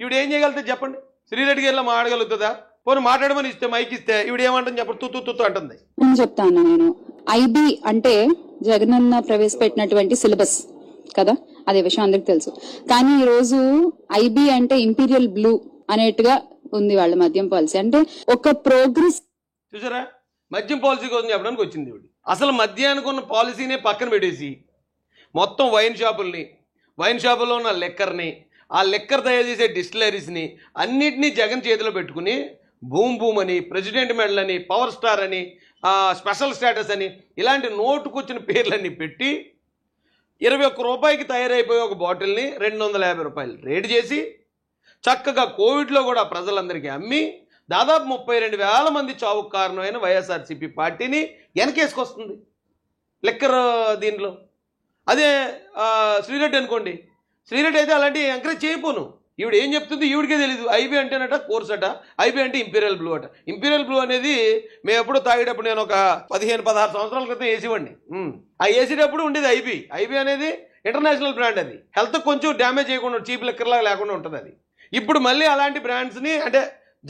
ఈవిడ ఏం చేయగలుగుతుంది చెప్పండి? శ్రీరెడ్డి గారిలో మాట్లాడగలుగుతుందా? పోనీ మాట్లాడమని ఇస్తే మైక్ ఇస్తే ఈవిడ ఏమంటుంది చెప్పండి? తుత్తు అంటుంది. చెప్తాను నేను. ఐబీ అంటే జగనన్న ప్రవేశపెట్టినటువంటి సిలబస్ కదా, అదే విషయం అందరికి తెలుసు. కానీ ఈ రోజు ఐబీ అంటే ఇంపీరియల్ బ్లూ అనేట్టుగా ఉంది వాళ్ళ మద్యం పాలసీ. అంటే ఒక ప్రోగ్రెస్ చూసారా, మద్యం పాలసీ కోసం చెప్పడానికి వచ్చింది ఈవిడ. అసలు మద్యానికి ఉన్న పాలసీనే పక్కన పెట్టేసి మొత్తం వైన్ షాపుల్లో ఉన్న లెక్కర్ని, ఆ లెక్కర్ తయారు చేసే డిస్టిలరీస్ని అన్నిటినీ జగన్ చేతిలో పెట్టుకుని భూమ్ అని, ప్రెసిడెంట్ మెడల్ అని, పవర్ స్టార్ అని, స్పెషల్ స్టేటస్ అని ఇలాంటి నోటుకొచ్చిన పేర్లన్నీ పెట్టి 21 రూపాయికి తయారైపోయే ఒక బాటిల్ని 250 రూపాయలు రేటు చేసి చక్కగా కోవిడ్లో కూడా ప్రజలందరికీ అమ్మి దాదాపు 32,000 మంది చావుకు కారణమైన వైఎస్ఆర్సీపీ పార్టీని వెనకేసుకొస్తుంది లెక్కర్ దీంట్లో. అదే శ్రీరెడ్డి అనుకోండి, శ్రీరెడ్డి అయితే అలాంటి ఎంకరేజ్ చేయపోను. ఈవిడ ఏం చెప్తుంది ఈవిడికే తెలీదు. ఐబీ అంటేనట కోర్స్ అట, ఐబీ అంటే ఇంపీరియల్ బ్లూ అట. ఇంపీరియల్ బ్లూ అనేది మేము ఎప్పుడు తాగేటప్పుడు నేను ఒక 15-16 సంవత్సరాల క్రితం వేసేవాడిని. ఆ వేసేటప్పుడు ఉండేది ఐబీ అనేది ఇంటర్నేషనల్ బ్రాండ్. అది హెల్త్ కొంచెం డ్యామేజ్ చేయకుండా చీప్ లెక్కర్లా లేకుండా ఉంటుంది అది. ఇప్పుడు మళ్ళీ అలాంటి బ్రాండ్స్ని అంటే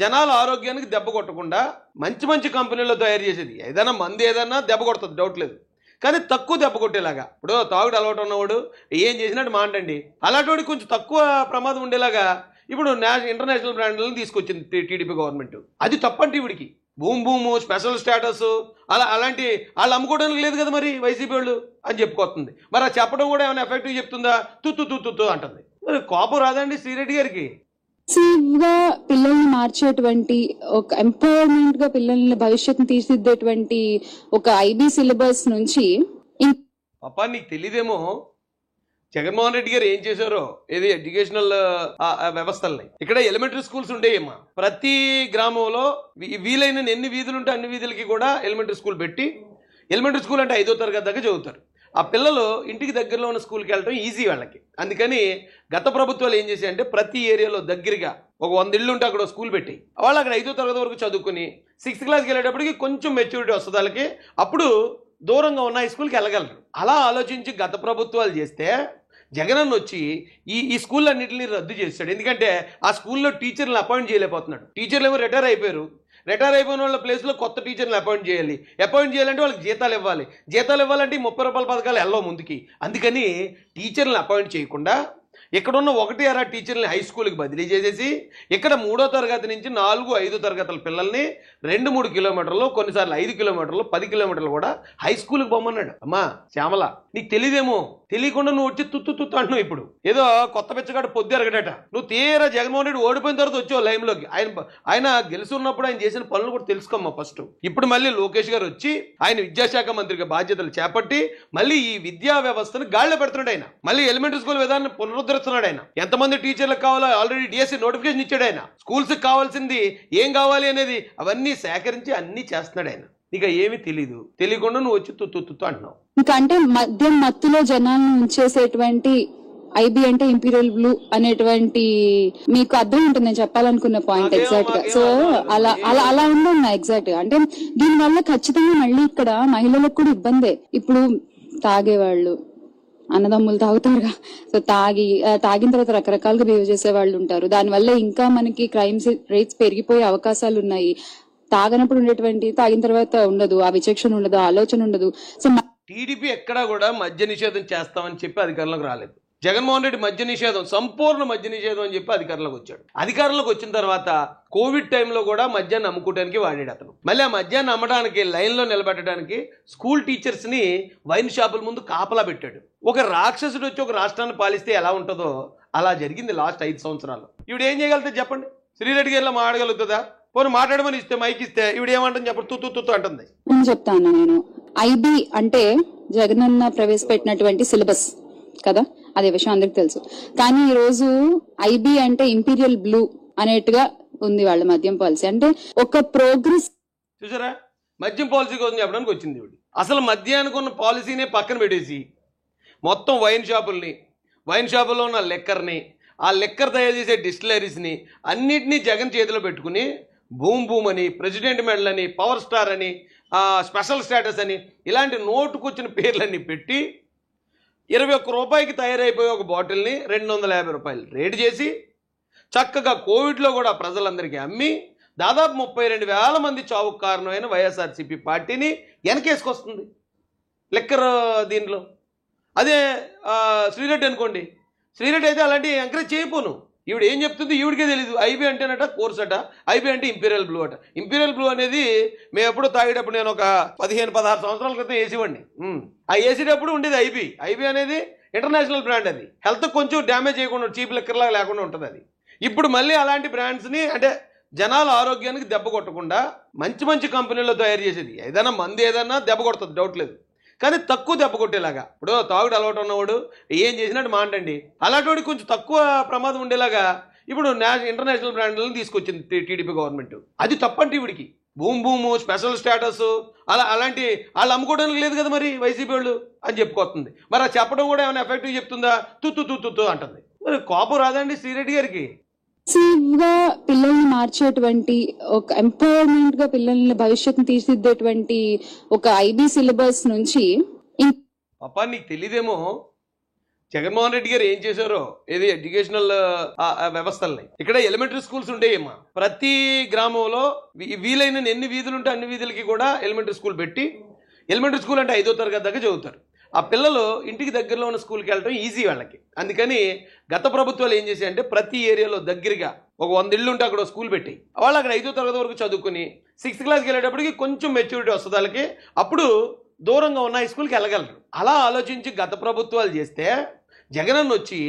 జనాల ఆరోగ్యానికి దెబ్బ కొట్టకుండా మంచి మంచి కంపెనీల్లో తయారు చేసేది. ఏదైనా మంది ఏదైనా దెబ్బ కొడుతుంది, డౌట్ లేదు. కానీ తక్కువ దెబ్బ కొట్టేలాగా, ఇప్పుడు తాగుడు అలవాటు ఉన్నవాడు ఏం చేసినట్టు మాండండి, అలాంటి కొంచెం తక్కువ ప్రమాదం ఉండేలాగా ఇప్పుడు ఇంటర్నేషనల్ బ్రాండ్లను తీసుకొచ్చింది టీడీపీ గవర్నమెంట్. అది తప్పంటే ఇవిడికి భూమ్ స్పెషల్ స్టేటస్ అలాంటి వాళ్ళు అమ్ముకోవడానికి లేదు కదా మరి వైసీపీ వాళ్ళు అని చెప్పుకొస్తుంది. మరి అది చెప్పడం కూడా ఏమైనా ఎఫెక్టివ్ చెప్తుందా? తుత్తు అంటుంది. మరి కోపం రాదండి శ్రీరెడ్డి గారికి? గా పిల్లల్ని మార్చేటువంటి, ఒక ఎంపవర్మెంట్ గా పిల్లల్ని భవిష్యత్తుని తీర్చిదిద్దేటువంటి ఒక ఐబీ సిలబస్ నుంచి పాపా నీకు తెలియదేమో జగన్మోహన్ రెడ్డి గారు ఏం చేశారో ఏది ఎడ్యుకేషనల్ వ్యవస్థల్ని. ఇక్కడ ఎలిమెంటరీ స్కూల్స్ ఉండేయమ్మా ప్రతి గ్రామంలో. వీలైన ఎన్ని వీధులు ఉంటే అన్ని వీధులకి కూడా ఎలిమెంటరీ స్కూల్ పెట్టి, ఎలిమెంటరీ స్కూల్ అంటే 5వ తరగతి దాకా చదువుతారు. ఆ పిల్లలు ఇంటికి దగ్గరలో ఉన్న స్కూల్కి వెళ్ళడం ఈజీ వాళ్ళకి. అందుకని గత ప్రభుత్వాలు ఏం చేశాయంటే ప్రతి ఏరియాలో దగ్గరగా ఒక 100 ఇళ్ళు ఉంటే అక్కడ స్కూల్ పెట్టి వాళ్ళు అక్కడ 5వ తరగతి వరకు చదువుకుని 6th క్లాస్కి వెళ్ళేటప్పటికి కొంచెం మెచ్యూరిటీ వస్తుంది వాళ్ళకి. అప్పుడు దూరంగా ఉన్న హై స్కూల్కి వెళ్ళగలరు. అలా ఆలోచించి గత ప్రభుత్వాలు చేస్తే జగనన్న వచ్చి ఈ స్కూళ్ళన్నింటినీ రద్దు చేస్తాడు. ఎందుకంటే ఆ స్కూల్లో టీచర్లను అపాయింట్ చేయలేకపోతున్నాడు. టీచర్లు ఏమో రిటైర్ అయిపోయారు. రిటైర్ అయిపోయిన వాళ్ళ ప్లేస్లో కొత్త టీచర్ని అపాయింట్ చేయాలంటే వాళ్ళకి జీతాలు ఇవ్వాలంటే 30 రూపాయల పథకాలు వెళ్ళవు ముందుకి. అందుకని టీచర్లను అపాయింట్ చేయకుండా ఇక్కడున్న 1-6 టీచర్లని హై స్కూల్కి బదిలీ చేసేసి ఇక్కడ 3వ తరగతి నుంచి 4-5 తరగతుల పిల్లల్ని 2-3 కిలోమీటర్లు, కొన్నిసార్లు 5 కిలోమీటర్లు, 10 కిలోమీటర్లు కూడా హై స్కూల్కి పోమన్నాడు. అమ్మా శ్యామల, నీకు తెలియదేమో, తెలియకుండా నువ్వు వచ్చి తుత్తు అంటున్నావు. ఇప్పుడు ఏదో కొత్త పిచ్చగాడు పొద్దు ఎరగడట. నువ్వు తీరా జగన్మోహన్ రెడ్డి ఓడిపోయిన తర్వాత వచ్చావు లైమ్లోకి. ఆయన గెలుస్తున్నప్పుడు ఆయన చేసిన పనులు కూడా తెలుసుకోమ్మా ఫస్ట్. ఇప్పుడు మళ్ళీ లోకేష్ గారు వచ్చి ఆయన విద్యాశాఖ మంత్రిగా బాధ్యతలు చేపట్టి మళ్ళీ ఈ విద్యా వ్యవస్థను గాడిలో పెడుతున్నాడు. ఆయన మళ్ళీ ఎలిమెంటరీ స్కూల్ విధానాన్ని పునరుద్ధరిస్తున్నాడు. ఆయన ఎంతమంది టీచర్లకు కావాలో ఆల్రెడీ డిఎస్సి నోటిఫికేషన్ ఇచ్చాడు. ఆయన స్కూల్స్కి కావాల్సింది ఏం కావాలి అనేది అవన్నీ సేకరించి అన్ని చేస్తున్నాడు. ఆయన ఇక ఏమీ తెలియకుండా నువ్వు వచ్చి తుత్తు అంటున్నావు. ఇంకా అంటే మద్యం మత్తులో జనాలను ఉంచేసేటువంటి ఐబీ అంటే ఇంపీరియల్ బ్లూ అనేటువంటి మీకు అర్థం ఉంటుంది నేను చెప్పాలనుకున్న పాయింట్ ఎగ్జాక్ట్ గా. సో అలా ఉండదు ఎగ్జాక్ట్ గా. అంటే దీని వల్ల ఖచ్చితంగా మళ్ళీ ఇక్కడ మహిళలకు కూడా ఇబ్బందే. ఇప్పుడు తాగేవాళ్ళు అన్నదమ్ములు తాగుతారుగా, సో తాగిన తర్వాత రకరకాలుగా బిహేవ్ చేసే వాళ్ళు ఉంటారు. దానివల్ల ఇంకా మనకి క్రైమ్స్ రేట్స్ పెరిగిపోయే అవకాశాలు ఉన్నాయి. తాగనప్పుడు ఉండేటువంటి తాగిన తర్వాత ఉండదు, ఆ విచక్షణ ఉండదు, ఆలోచన ఉండదు. సో టీడీపీ ఎక్కడా కూడా మద్య నిషేధం చేస్తామని చెప్పి అధికారంలోకి రాలేదు. జగన్మోహన్ రెడ్డి మద్య నిషేధం, సంపూర్ణ మద్య నిషేధం అని చెప్పి అధికారంలోకి వచ్చాడు. అధికారంలోకి వచ్చిన తర్వాత కోవిడ్ టైంలో కూడా మద్యాన్ని అమ్ముకోవడానికి వాడాడు అతను. మళ్ళీ ఆ మద్యాన్ని అమ్మడానికి లైన్లో నిలబెట్టడానికి స్కూల్ టీచర్స్ని వైన్ షాపుల ముందు కాపలా పెట్టాడు. ఒక రాక్షసుడు వచ్చి ఒక రాష్ట్రాన్ని పాలిస్తే ఎలా ఉంటుందో అలా జరిగింది లాస్ట్ 5 సంవత్సరాలు. ఈవిడ ఏం చేయగలుగుతుంది చెప్పండి? శ్రీరెడ్డి గారిలో మాట్లాడగలుగుతుందా? పోనీ మాట్లాడమని ఇస్తే మైక్ ఇస్తే ఈవిడ ఏమంటుంది చెప్పండి? తుత్తు అంటుంది. చెప్తాను నేను. ఐబీ అంటే జగనన్న ప్రవేశపెట్టినటువంటి సిలబస్ కదా, అదే విషయం అందరికి తెలుసు. కానీ ఈ రోజు ఐబీ అంటే ఇంపీరియల్ బ్లూ అనేట్టుగా ఉంది వాళ్ళ మద్యం పాలసీ. అంటే ఒక ప్రోగ్రెస్. చూసారా, మద్యం పాలసీ కోసం చెప్పడానికి వచ్చింది ఇవిడి. అసలు మద్యానికి ఉన్న పాలసీనే పక్కన పెట్టేసి మొత్తం వైన్ షాపుల్లో ఉన్న లెక్కర్ని, ఆ లెక్కర్ తయారు చేసే డిస్టిలరీస్ని అన్నిటినీ జగన్ చేతిలో పెట్టుకుని భూమ్ అని, ప్రెసిడెంట్ మెడల్ అని, పవర్ స్టార్ అని, స్పెషల్ స్టేటస్ అని ఇలాంటి నోటుకొచ్చిన పేర్లన్నీ పెట్టి 21 రూపాయికి తయారైపోయే ఒక బాటిల్ని 250 రూపాయలు రేటు చేసి చక్కగా కోవిడ్లో కూడా ప్రజలందరికీ అమ్మి దాదాపు 32,000 మంది చావుకు కారణమైన వైఎస్ఆర్సీపీ పార్టీని వెనకేసుకొస్తుంది లెక్కర్ దీనిలో. అదే శ్రీరెడ్డి అనుకోండి, శ్రీరెడ్డి అయితే అలాంటి ఎంకరేజ్ చేయపోను. ఈవిడ ఏం చెప్తుంది ఈవిడికే తెలీదు. ఐబీ అంటేనట కోర్స్ అట, ఐబీ అంటే ఇంపీరియల్ బ్లూ అట. ఇంపీరియల్ బ్లూ అనేది మేము ఎప్పుడు తాగేటప్పుడు నేను ఒక 15-16 సంవత్సరాల క్రితం వేసేవాడిని. ఆ వేసేటప్పుడు ఉండేది ఐబీ. ఐబీ అనేది ఇంటర్నేషనల్ బ్రాండ్. అది హెల్త్ కొంచెం డ్యామేజ్ చేయకుండా చీప్ లెక్కర్లాగా లేకుండా ఉంటుంది అది. ఇప్పుడు మళ్ళీ అలాంటి బ్రాండ్స్ని అంటే జనాల ఆరోగ్యానికి దెబ్బ కొట్టకుండా మంచి మంచి కంపెనీల్లో తయారు చేసేది. ఏదైనా మంది ఏదైనా దెబ్బ కొడుతుంది, డౌట్ లేదు, కానీ తక్కువ దెబ్బ కొట్టేలాగా. ఇప్పుడు తాగుడు అలవాటు ఉన్నవాడు ఏం చేసినట్టు మాండండి, అలాంటి కొంచెం తక్కువ ప్రమాదం ఉండేలాగా ఇప్పుడు ఇంటర్నేషనల్ బ్రాండ్లను తీసుకొచ్చింది టీడీపీ గవర్నమెంట్. అది తప్పంటే ఇవిడికి భూము స్పెషల్ స్టేటస్ అలాంటి వాళ్ళు అమ్ముకోవడానికి లేదు కదా మరి వైసీపీ వాళ్ళు అని చెప్పుకొస్తుంది. మరి అది చెప్పడం కూడా ఏమైనా ఎఫెక్టివ్ చెప్తుందా? తుత్తు అంటుంది. మరి కోపం రాదండి శ్రీరెడ్డి గారికి? గా పిల్లల్ని మార్చేటువంటి ఒక ఎంపవర్మెంట్ గా పిల్లల్ని భవిష్యత్తుని తీర్చిదిద్దేటువంటి ఒక ఐబీ సిలబస్ నుంచి పాపా నీకు తెలియదేమో జగన్మోహన్ రెడ్డి గారు ఏం చేశారో ఏది ఎడ్యుకేషనల్ వ్యవస్థల్ని. ఇక్కడ ఎలిమెంటరీ స్కూల్స్ ఉండేయమ్మా ప్రతి గ్రామంలో. వీలైన ఎన్ని వీధులు ఉంటే అన్ని వీధులకి కూడా ఎలిమెంటరీ స్కూల్ పెట్టి, ఎలిమెంటరీ స్కూల్ అంటే 5వ తరగతి దాకా చదువుతారు. ఆ పిల్లలు ఇంటికి దగ్గరలో ఉన్న స్కూల్కి వెళ్ళడం ఈజీ వాళ్ళకి. అందుకని గత ప్రభుత్వాలు ఏం చేశాయంటే ప్రతి ఏరియాలో దగ్గరగా ఒక 100 ఇళ్ళు ఉంటే అక్కడ స్కూల్ పెట్టి వాళ్ళు అక్కడ 5వ తరగతి వరకు చదువుకుని 6th క్లాస్కి వెళ్ళేటప్పటికి కొంచెం మెచ్యూరిటీ వస్తుంది వాళ్ళకి. అప్పుడు దూరంగా ఉన్న హై స్కూల్కి వెళ్ళగలరు. అలా ఆలోచించి గత ప్రభుత్వాలు చేస్తే జగనన్న వచ్చి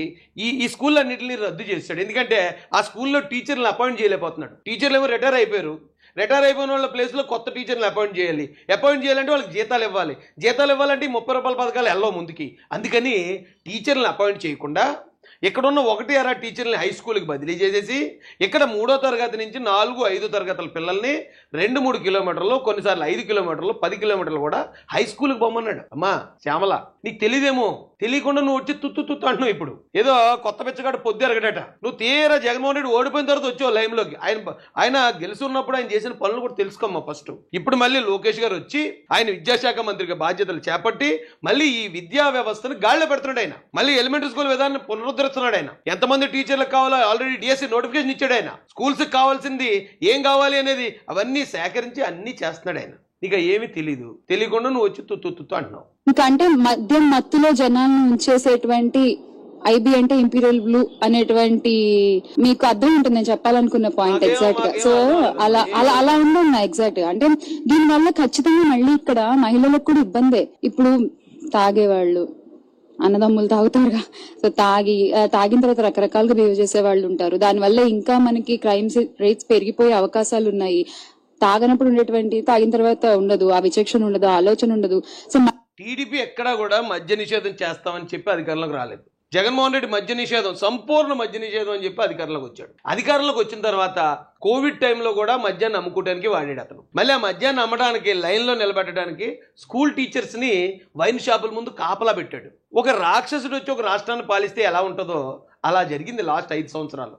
ఈ స్కూళ్ళన్నింటినీ రద్దు చేశాడు. ఎందుకంటే ఆ స్కూల్లో టీచర్లను అపాయింట్ చేయలేకపోతున్నాడు. టీచర్లు ఏమో రిటైర్ అయిపోయారు. రిటైర్ అయిపోయిన వాళ్ళ ప్లేస్లో కొత్త టీచర్ని అపాయింట్ చేయాలి. అపాయింట్ చేయాలంటే వాళ్ళకి జీతాలు ఇవ్వాలి. జీతాలు ఇవ్వాలంటే 30 రూపాయల పథకాలు వెళ్ళవు ముందుకి. అందుకని టీచర్లను అపాయింట్ చేయకుండా ఇక్కడున్న 1-2 టీచర్లని హై స్కూల్కి బదిలీ చేసేసి ఇక్కడ 3వ తరగతి నుంచి 4, 5 తరగతుల పిల్లల్ని 2-3 కిలోమీటర్లు, కొన్నిసార్లు 5 కిలోమీటర్లు, 10 కిలోమీటర్లు కూడా హై స్కూల్కి పొమ్మన్నాడు. అమ్మా శ్యామల, నీకు తెలియదేమో, తెలియకుండా నువ్వు వచ్చి తుత్తు అంటున్నావు. ఇప్పుడు ఏదో కొత్త పిచ్చగాడు పొద్దు ఎరగడట. నువ్వు తీరా జగన్మోహన్ రెడ్డి ఓడిపోయిన తర్వాత వచ్చావు లైమ్లోకి. ఆయన గెలుస్తున్నప్పుడు ఆయన చేసిన పనులు కూడా తెలుసుకోమ్మా ఫస్ట్. ఇప్పుడు మళ్ళీ లోకేష్ గారు వచ్చి ఆయన విద్యాశాఖ మంత్రిగా బాధ్యతలు చేపట్టి మళ్ళీ ఈ విద్యా వ్యవస్థను గాడిలో పెడుతున్నాడు. ఆయన మళ్ళీ ఎలిమెంటరీ స్కూల్ విధానాన్ని పునరుద్ధరిస్తున్నాడు. ఆయన ఎంతమంది టీచర్లకు కావాలో ఆల్రెడీ డిఎస్సి నోటిఫికేషన్ ఇచ్చాడు. ఆయన స్కూల్స్కి కావాల్సింది ఏం కావాలి అనేది అవన్నీ సేకరించి అన్ని చేస్తున్నాడు. ఆయన ఇక ఏమీ తెలీదు, తెలియకుండా నువ్వు వచ్చి తుత్తు అంటున్నావు. ఇంకా అంటే మద్యం మత్తులో జనాలను ఉంచేసేటువంటి ఐబీ అంటే ఇంపీరియల్ బ్లూ అనేటువంటి మీకు అర్థం ఉంటుంది నేను చెప్పాలనుకున్న పాయింట్ ఎగ్జాక్ట్ గా. సో అలా ఉండన్నా ఎగ్జాక్ట్ గా. అంటే దీని వల్ల ఖచ్చితంగా మళ్ళీ ఇక్కడ మహిళలకు కూడా ఇబ్బందే. ఇప్పుడు తాగేవాళ్ళు అన్నదమ్ములు తాగుతారుగా, సో తాగిన తర్వాత రకరకాలుగా బిహేవ్ చేసే వాళ్ళు ఉంటారు. దానివల్ల ఇంకా మనకి క్రైమ్స్ రేట్స్ పెరిగిపోయే అవకాశాలు ఉన్నాయి. తాగనప్పుడు ఉండేటువంటి తాగిన తర్వాత ఉండదు, ఆ విచక్షణ ఉండదు, ఆలోచన ఉండదు. సో టీడీపీ ఎక్కడా కూడా మద్య నిషేధం చేస్తామని చెప్పి అధికారంలోకి రాలేదు. జగన్మోహన్ రెడ్డి మద్య నిషేధం, సంపూర్ణ మద్య నిషేధం అని చెప్పి అధికారంలోకి వచ్చాడు. అధికారంలోకి వచ్చిన తర్వాత కోవిడ్ టైంలో కూడా మద్యాన్ని అమ్ముకోవడానికి వాడాడు అతను. మళ్ళీ ఆ మద్యాన్ని అమ్మడానికి లైన్లో నిలబెట్టడానికి స్కూల్ టీచర్స్ని వైన్ షాపుల ముందు కాపలా పెట్టాడు. ఒక రాక్షసుడు వచ్చి ఒక రాష్ట్రాన్ని పాలిస్తే ఎలా ఉంటుందో అలా జరిగింది లాస్ట్ 5 సంవత్సరాలు.